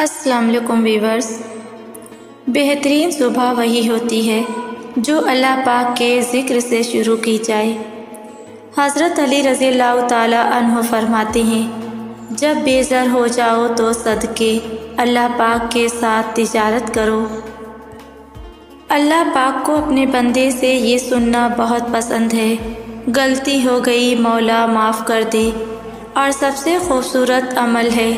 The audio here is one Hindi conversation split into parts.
अस्सलाम वालेकुम वीवर्स। बेहतरीन सुबह वही होती है जो अल्लाह पाक के ज़िक्र से शुरू की जाए। हज़रत अली रज़ियल्लाहु ताला अन्हु फरमाते हैं, जब बेज़र हो जाओ तो सदके अल्लाह पाक के साथ तिजारत करो। अल्लाह पाक को अपने बंदे से ये सुनना बहुत पसंद है, गलती हो गई मौला माफ़ कर दे। और सबसे खूबसूरत अमल है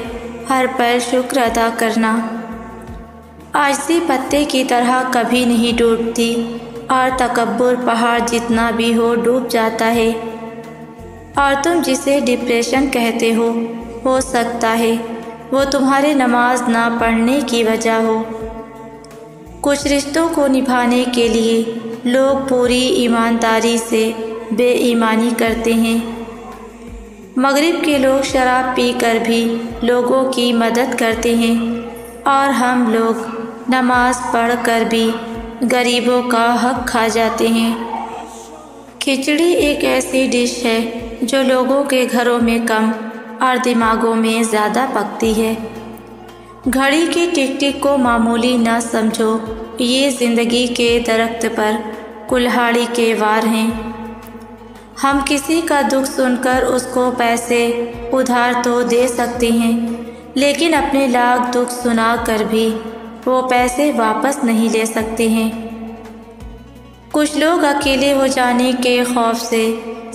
हर पल शुक्र अदा करना। आजिज़ी पत्ते की तरह कभी नहीं डूबती और तकब्बुर पहाड़ जितना भी हो डूब जाता है। और तुम जिसे डिप्रेशन कहते हो सकता है वो तुम्हारे नमाज ना पढ़ने की वजह हो। कुछ रिश्तों को निभाने के लिए लोग पूरी ईमानदारी से बेईमानी करते हैं। मगरिब के लोग शराब पीकर भी लोगों की मदद करते हैं और हम लोग नमाज पढ़कर भी गरीबों का हक खा जाते हैं। खिचड़ी एक ऐसी डिश है जो लोगों के घरों में कम और दिमागों में ज़्यादा पकती है। घड़ी की टिक टिक को मामूली न समझो, ये ज़िंदगी के दरख्त पर कुल्हाड़ी के वार हैं। हम किसी का दुख सुनकर उसको पैसे उधार तो दे सकते हैं, लेकिन अपने लाख दुख सुना कर भी वो पैसे वापस नहीं ले सकते हैं। कुछ लोग अकेले हो जाने के खौफ से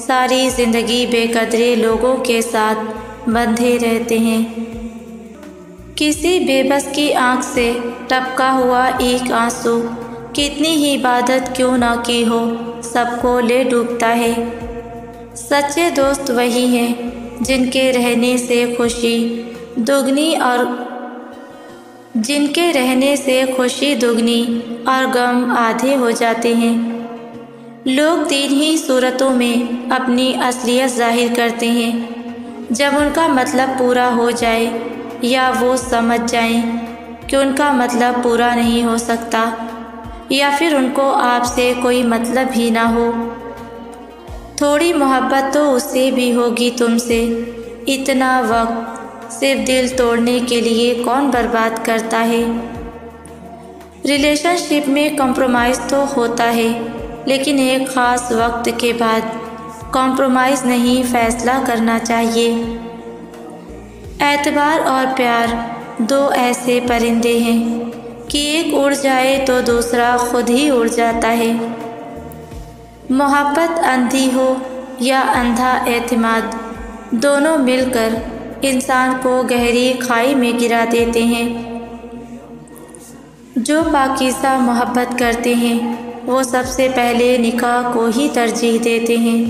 सारी ज़िंदगी बेकदरे लोगों के साथ बंधे रहते हैं। किसी बेबस की आँख से टपका हुआ एक आंसू कितनी ही इबादत क्यों ना की हो सबको ले डूबता है। सच्चे दोस्त वही हैं जिनके रहने से खुशी दुगनी और गम आधे हो जाते हैं। लोग तीन ही सूरतों में अपनी असलियत जाहिर करते हैं, जब उनका मतलब पूरा हो जाए या वो समझ जाएं कि उनका मतलब पूरा नहीं हो सकता, या फिर उनको आपसे कोई मतलब ही ना हो। थोड़ी मोहब्बत तो उससे भी होगी तुमसे, इतना वक्त सिर्फ दिल तोड़ने के लिए कौन बर्बाद करता है। रिलेशनशिप में कॉम्प्रोमाइज़ तो होता है, लेकिन एक ख़ास वक्त के बाद कॉम्प्रोमाइज़ नहीं फैसला करना चाहिए। एतबार और प्यार दो ऐसे परिंदे हैं कि एक उड़ जाए तो दूसरा खुद ही उड़ जाता है। मोहब्बत अंधी हो या अंधा एतमाद, दोनों मिलकर इंसान को गहरी खाई में गिरा देते हैं। जो पाकीज़ा मोहब्बत करते हैं वो सबसे पहले निकाह को ही तरजीह देते हैं।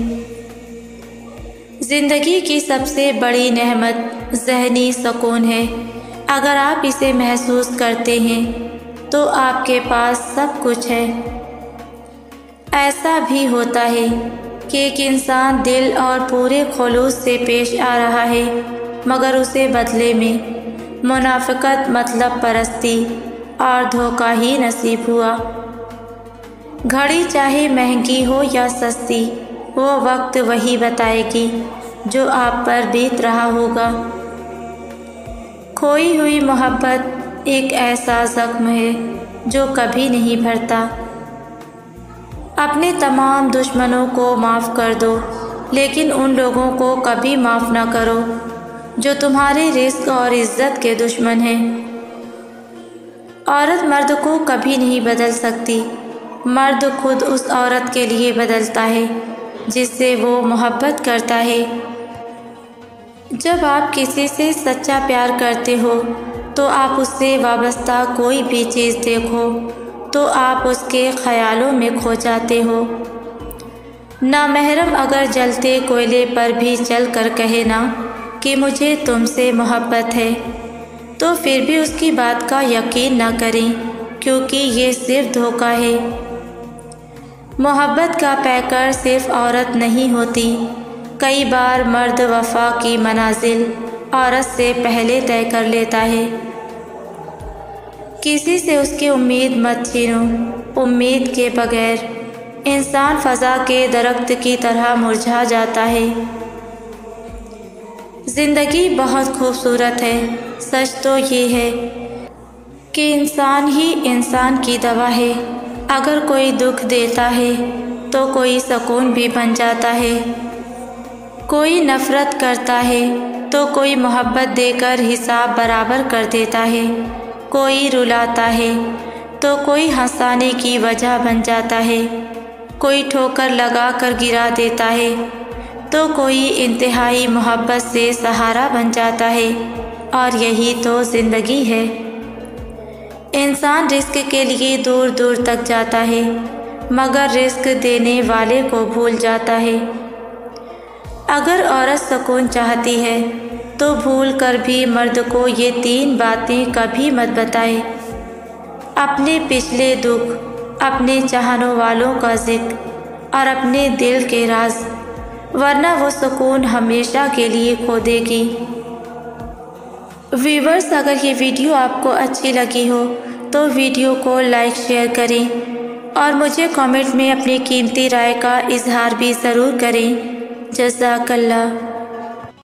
ज़िंदगी की सबसे बड़ी नेमत ज़हनी सुकून है। अगर आप इसे महसूस करते हैं तो आपके पास सब कुछ है। ऐसा भी होता है कि एक इंसान दिल और पूरे खुलूस से पेश आ रहा है, मगर उसे बदले में मुनाफिकत, मतलब परस्ती और धोखा ही नसीब हुआ। घड़ी चाहे महंगी हो या सस्ती, वो वक्त वही बताएगी जो आप पर बीत रहा होगा। खोई हुई मोहब्बत एक ऐसा ज़ख्म है जो कभी नहीं भरता। अपने तमाम दुश्मनों को माफ़ कर दो, लेकिन उन लोगों को कभी माफ़ ना करो जो तुम्हारे रिस्क और इज़्ज़त के दुश्मन हैं। औरत मर्द को कभी नहीं बदल सकती, मर्द खुद उस औरत के लिए बदलता है जिससे वो मोहब्बत करता है। जब आप किसी से सच्चा प्यार करते हो तो आप उससे वाबस्ता कोई भी चीज़ देखो तो आप उसके ख़यालों में खो जाते हो। नामहरम अगर जलते कोयले पर भी चल कर कहे ना कि मुझे तुमसे मोहब्बत है, तो फिर भी उसकी बात का यकीन ना करें, क्योंकि ये सिर्फ धोखा है। मोहब्बत का पैकर सिर्फ औरत नहीं होती, कई बार मर्द वफ़ा की मनाजिल औरत से पहले तय कर लेता है। किसी से उसकी उम्मीद मत छीनो, उम्मीद के बगैर इंसान फ़ज़ा के दरख्त की तरह मुरझा जाता है। ज़िंदगी बहुत खूबसूरत है, सच तो ये है कि इंसान ही इंसान की दवा है। अगर कोई दुख देता है तो कोई सुकून भी बन जाता है। कोई नफ़रत करता है तो कोई मोहब्बत देकर हिसाब बराबर कर देता है। कोई रुलाता है तो कोई हंसाने की वजह बन जाता है। कोई ठोकर लगा कर गिरा देता है तो कोई इंतहाई मोहब्बत से सहारा बन जाता है। और यही तो ज़िंदगी है। इंसान रिस्क के लिए दूर दूर तक जाता है, मगर रिस्क देने वाले को भूल जाता है। अगर औरत सुकून चाहती है तो भूल कर भी मर्द को ये 3 बातें कभी मत बताए। अपने पिछले दुख, अपने चाहने वालों का जिक्र और अपने दिल के राज, वरना वो सुकून हमेशा के लिए खो देगी। व्यूअर्स, अगर ये वीडियो आपको अच्छी लगी हो तो वीडियो को लाइक शेयर करें और मुझे कमेंट में अपनी कीमती राय का इजहार भी ज़रूर करें। जज़ाकल्लाह।